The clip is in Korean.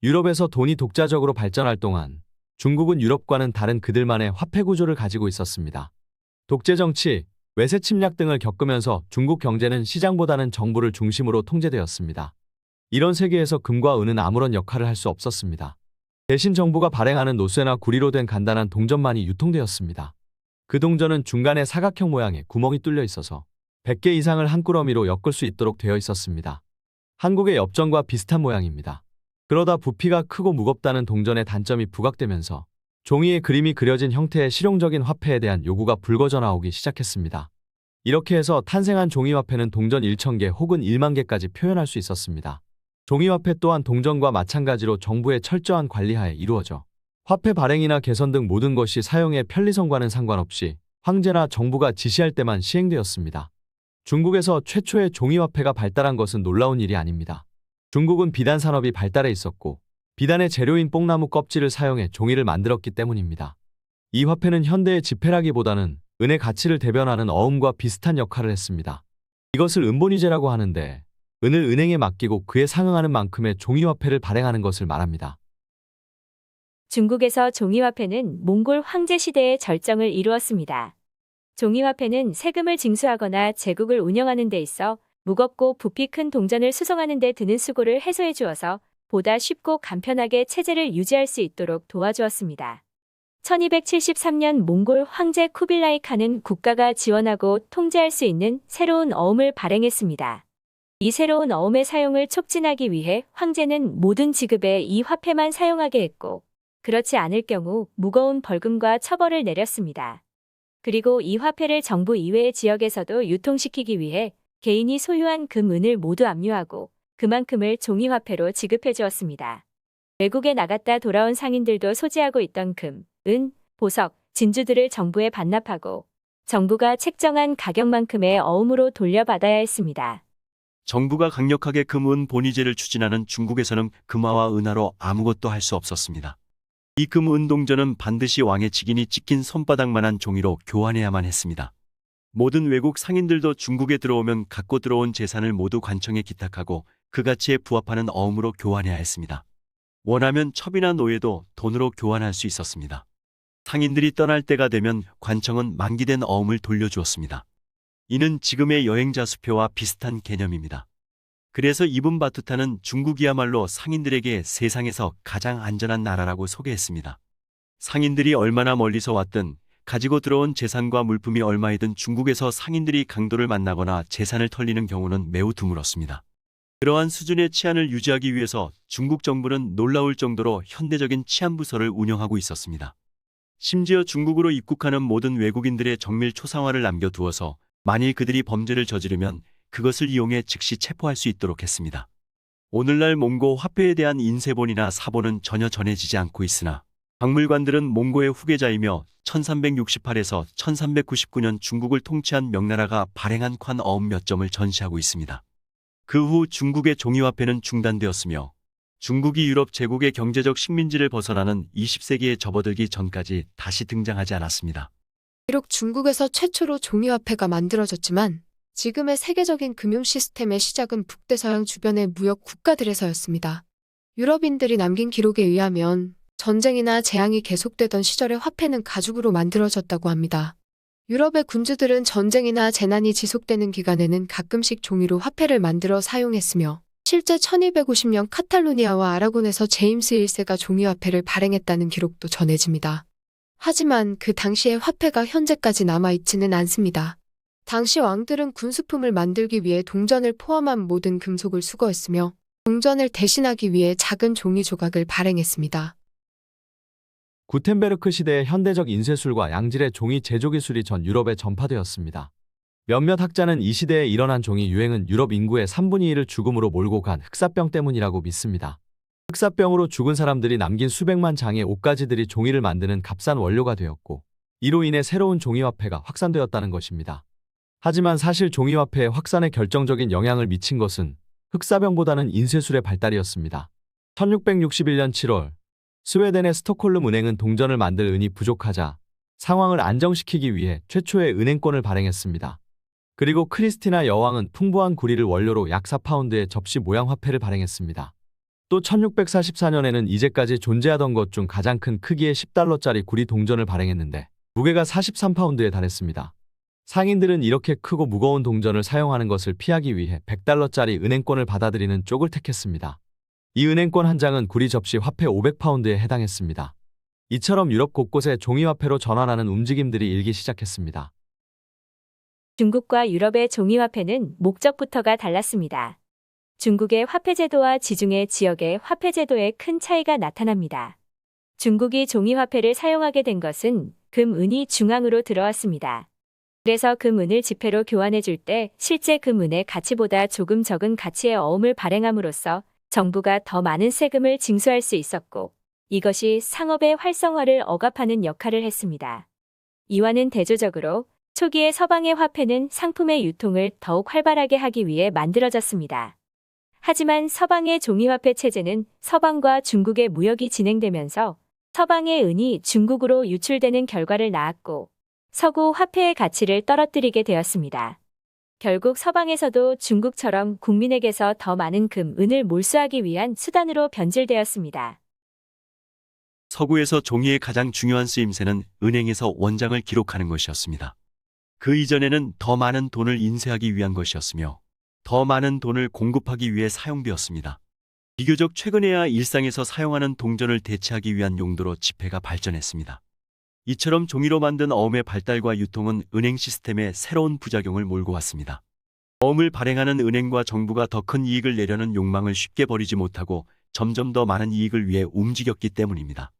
유럽에서 돈이 독자적으로 발전할 동안 중국은 유럽과는 다른 그들만의 화폐 구조를 가지고 있었습니다. 독재 정치, 외세 침략 등을 겪으면서 중국 경제는 시장보다는 정부를 중심으로 통제되었습니다. 이런 세계에서 금과 은은 아무런 역할을 할 수 없었습니다. 대신 정부가 발행하는 노쇠나 구리로 된 간단한 동전만이 유통되었습니다. 그 동전은 중간에 사각형 모양의 구멍이 뚫려 있어서 100개 이상을 한 꾸러미로 엮을 수 있도록 되어 있었습니다. 한국의 엽전과 비슷한 모양입니다. 그러다 부피가 크고 무겁다는 동전의 단점이 부각되면서 종이에 그림이 그려진 형태의 실용적인 화폐에 대한 요구가 불거져 나오기 시작했습니다. 이렇게 해서 탄생한 종이화폐는 동전 1,000개 혹은 1만 개까지 표현할 수 있었습니다. 종이화폐 또한 동전과 마찬가지로 정부의 철저한 관리하에 이루어져 화폐 발행이나 개선 등 모든 것이 사용의 편리성과는 상관없이 황제나 정부가 지시할 때만 시행되었습니다. 중국에서 최초의 종이화폐가 발달한 것은 놀라운 일이 아닙니다. 중국은 비단 산업이 발달해 있었고 비단의 재료인 뽕나무 껍질을 사용해 종이를 만들었기 때문입니다. 이 화폐는 현대의 지폐라기보다는 은의 가치를 대변하는 어음과 비슷한 역할을 했습니다. 이것을 은본위제라고 하는데 은을 은행에 맡기고 그에 상응하는 만큼의 종이화폐를 발행하는 것을 말합니다. 중국에서 종이화폐는 몽골 황제 시대의 절정을 이루었습니다. 종이화폐는 세금을 징수하거나 제국을 운영하는 데 있어 무겁고 부피 큰 동전을 수송하는 데 드는 수고를 해소해 주어서 보다 쉽고 간편하게 체제를 유지할 수 있도록 도와주었습니다. 1273년 몽골 황제 쿠빌라이 칸은 국가가 지원하고 통제할 수 있는 새로운 어음을 발행했습니다. 이 새로운 어음의 사용을 촉진하기 위해 황제는 모든 지급에 이 화폐만 사용하게 했고, 그렇지 않을 경우 무거운 벌금과 처벌을 내렸습니다. 그리고 이 화폐를 정부 이외의 지역에서도 유통시키기 위해 개인이 소유한 금, 은을 모두 압류하고 그만큼을 종이화폐로 지급해 주었습니다. 외국에 나갔다 돌아온 상인들도 소지하고 있던 금, 은, 보석, 진주들을 정부에 반납하고 정부가 책정한 가격만큼의 어음으로 돌려받아야 했습니다. 정부가 강력하게 금, 은 본위제를 추진하는 중국에서는 금화와 은화로 아무것도 할 수 없었습니다. 이 금, 은 동전은 반드시 왕의 직인이 찍힌 손바닥만한 종이로 교환해야만 했습니다. 모든 외국 상인들도 중국에 들어오면 갖고 들어온 재산을 모두 관청에 기탁하고 그 가치에 부합하는 어음으로 교환해야 했습니다. 원하면 첩이나 노예도 돈으로 교환할 수 있었습니다. 상인들이 떠날 때가 되면 관청은 만기된 어음을 돌려주었습니다. 이는 지금의 여행자 수표와 비슷한 개념입니다. 그래서 이븐 바투타는 중국이야말로 상인들에게 세상에서 가장 안전한 나라라고 소개했습니다. 상인들이 얼마나 멀리서 왔든 가지고 들어온 재산과 물품이 얼마이든 중국에서 상인들이 강도를 만나거나 재산을 털리는 경우는 매우 드물었습니다. 그러한 수준의 치안을 유지하기 위해서 중국 정부는 놀라울 정도로 현대적인 치안부서를 운영하고 있었습니다. 심지어 중국으로 입국하는 모든 외국인들의 정밀 초상화를 남겨두어서 만일 그들이 범죄를 저지르면 그것을 이용해 즉시 체포할 수 있도록 했습니다. 오늘날 몽고 화폐에 대한 인쇄본이나 사본은 전혀 전해지지 않고 있으나 박물관들은 몽고의 후계자이며 1368에서 1399년 중국을 통치한 명나라가 발행한 관 어음 몇 점을 전시하고 있습니다. 그 후 중국의 종이화폐는 중단되었으며 중국이 유럽 제국의 경제적 식민지를 벗어나는 20세기에 접어들기 전까지 다시 등장하지 않았습니다. 비록 중국에서 최초로 종이화폐가 만들어졌지만 지금의 세계적인 금융 시스템의 시작은 북대서양 주변의 무역 국가들에서였습니다. 유럽인들이 남긴 기록에 의하면 전쟁이나 재앙이 계속되던 시절에 화폐는 가죽으로 만들어졌다고 합니다. 유럽의 군주들은 전쟁이나 재난이 지속되는 기간에는 가끔씩 종이로 화폐를 만들어 사용했으며 실제 1250년 카탈루니아와 아라곤에서 제임스 1세가 종이화폐를 발행했다는 기록도 전해집니다. 하지만 그 당시의 화폐가 현재까지 남아있지는 않습니다. 당시 왕들은 군수품을 만들기 위해 동전을 포함한 모든 금속을 수거했으며 동전을 대신하기 위해 작은 종이 조각을 발행했습니다. 구텐베르크 시대의 현대적 인쇄술과 양질의 종이 제조 기술이 전 유럽에 전파되었습니다. 몇몇 학자는 이 시대에 일어난 종이 유행은 유럽 인구의 3분의 1을 죽음으로 몰고 간 흑사병 때문이라고 믿습니다. 흑사병으로 죽은 사람들이 남긴 수백만 장의 옷가지들이 종이를 만드는 값싼 원료가 되었고 이로 인해 새로운 종이화폐가 확산되었다는 것입니다. 하지만 사실 종이화폐의 확산에 결정적인 영향을 미친 것은 흑사병보다는 인쇄술의 발달이었습니다. 1661년 7월 스웨덴의 스톡홀름 은행은 동전을 만들 은이 부족하자 상황을 안정시키기 위해 최초의 은행권을 발행했습니다. 그리고 크리스티나 여왕은 풍부한 구리를 원료로 약 4파운드의 접시 모양 화폐를 발행했습니다. 또 1644년에는 이제까지 존재하던 것 중 가장 큰 크기의 10달러짜리 구리 동전을 발행했는데 무게가 43파운드에 달했습니다. 상인들은 이렇게 크고 무거운 동전을 사용하는 것을 피하기 위해 100달러짜리 은행권을 받아들이는 쪽을 택했습니다. 이 은행권 한 장은 구리 접시 화폐 500파운드에 해당했습니다. 이처럼 유럽 곳곳에 종이화폐로 전환하는 움직임들이 일기 시작했습니다. 중국과 유럽의 종이화폐는 목적부터가 달랐습니다. 중국의 화폐제도와 지중해 지역의 화폐제도에 큰 차이가 나타납니다. 중국이 종이화폐를 사용하게 된 것은 금, 은이 중앙으로 들어왔습니다. 그래서 금, 은을 지폐로 교환해 줄 때 실제 금, 은의 가치보다 조금 적은 가치의 어음을 발행함으로써 정부가 더 많은 세금을 징수할 수 있었고 이것이 상업의 활성화를 억압하는 역할을 했습니다. 이와는 대조적으로 초기의 서방의 화폐는 상품의 유통을 더욱 활발하게 하기 위해 만들어졌습니다. 하지만 서방의 종이화폐 체제는 서방과 중국의 무역이 진행되면서 서방의 은이 중국으로 유출되는 결과를 낳았고 서구 화폐의 가치를 떨어뜨리게 되었습니다. 결국 서방에서도 중국처럼 국민에게서 더 많은 금, 은을 몰수하기 위한 수단으로 변질되었습니다. 서구에서 종이의 가장 중요한 쓰임새는 은행에서 원장을 기록하는 것이었습니다. 그 이전에는 더 많은 돈을 인쇄하기 위한 것이었으며 더 많은 돈을 공급하기 위해 사용되었습니다. 비교적 최근에야 일상에서 사용하는 동전을 대체하기 위한 용도로 지폐가 발전했습니다. 이처럼 종이로 만든 어음의 발달과 유통은 은행 시스템에 새로운 부작용을 몰고 왔습니다. 어음을 발행하는 은행과 정부가 더 큰 이익을 내려는 욕망을 쉽게 버리지 못하고 점점 더 많은 이익을 위해 움직였기 때문입니다.